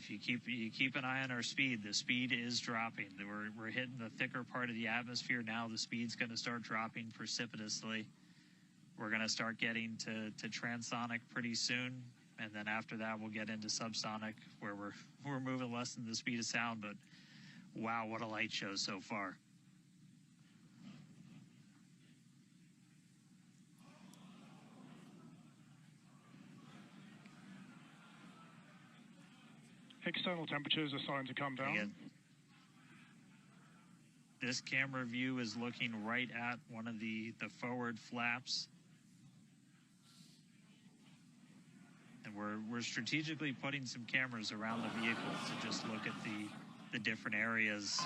if you keep an eye on our speed, the speed is dropping. We're hitting the thicker part of the atmosphere now. The speed's going to start dropping precipitously. We're going to start getting to transonic pretty soon, and then after that we'll get into subsonic, where we're moving less than the speed of sound. But wow, what a light show so far. External temperatures are starting to come down. Again, this camera view is looking right at one of the forward flaps. And we're strategically putting some cameras around the vehicle to just look at the different areas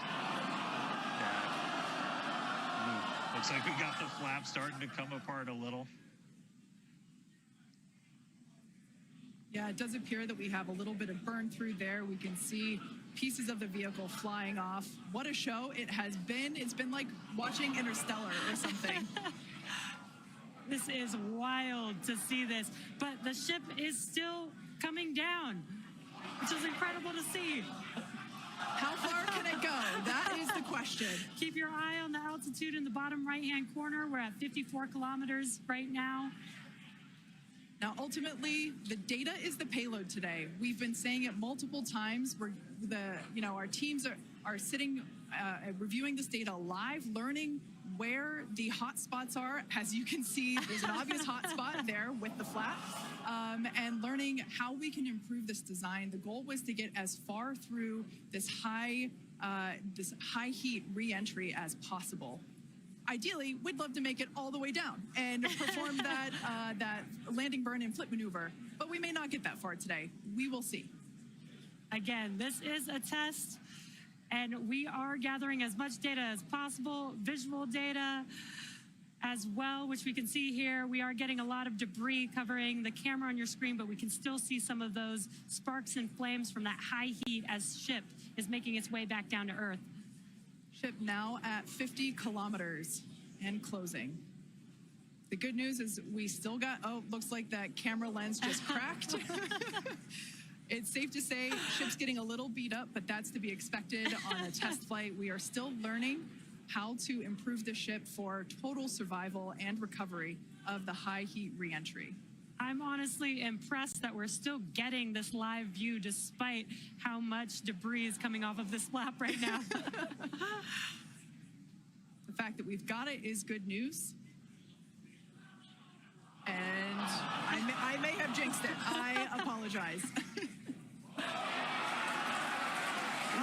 that, looks like we got the flap starting to come apart a little. Yeah, it does appear that we have a little bit of burn through there. We can see pieces of the vehicle flying off. What a show it has been. It's been like watching Interstellar or something. This is wild to see this, but the ship is still coming down, which is incredible to see. How far can it go? That is the question. Keep your eye on the altitude in the bottom right-hand corner. We're at 54 kilometers right now. Now, ultimately, the data is the payload today. We've been saying it multiple times. Our teams are sitting, reviewing this data live, learning where the hot spots are. As you can see, there's an obvious hot spot there with the flap, and learning how we can improve this design. The goal was to get as far through this high heat re-entry as possible. Ideally, we'd love to make it all the way down and perform that landing burn and flip maneuver, but we may not get that far today. We will see. Again, this is a test, and we are gathering as much data as possible, visual data as well, which we can see here. We are getting a lot of debris covering the camera on your screen, but we can still see some of those sparks and flames from that high heat as ship is making its way back down to Earth. Ship now at 50 kilometers and closing. The good news is we still got, looks like that camera lens just cracked. It's safe to say ship's getting a little beat up, but that's to be expected on a test flight. We are still learning how to improve the ship for total survival and recovery of the high heat re-entry. I'm honestly impressed that we're still getting this live view despite how much debris is coming off of this flap right now. The fact that we've got it is good news. And I may have jinxed it. I apologize.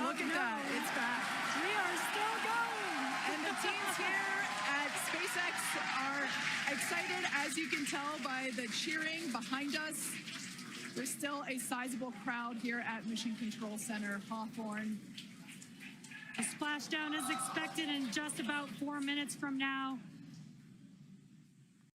Look at that. It's back. We are still going. And the teams here at SpaceX are excited, as you can tell by the cheering behind us. There's still a sizable crowd here at Mission Control Center, Hawthorne. A splashdown is expected in just about 4 minutes from now.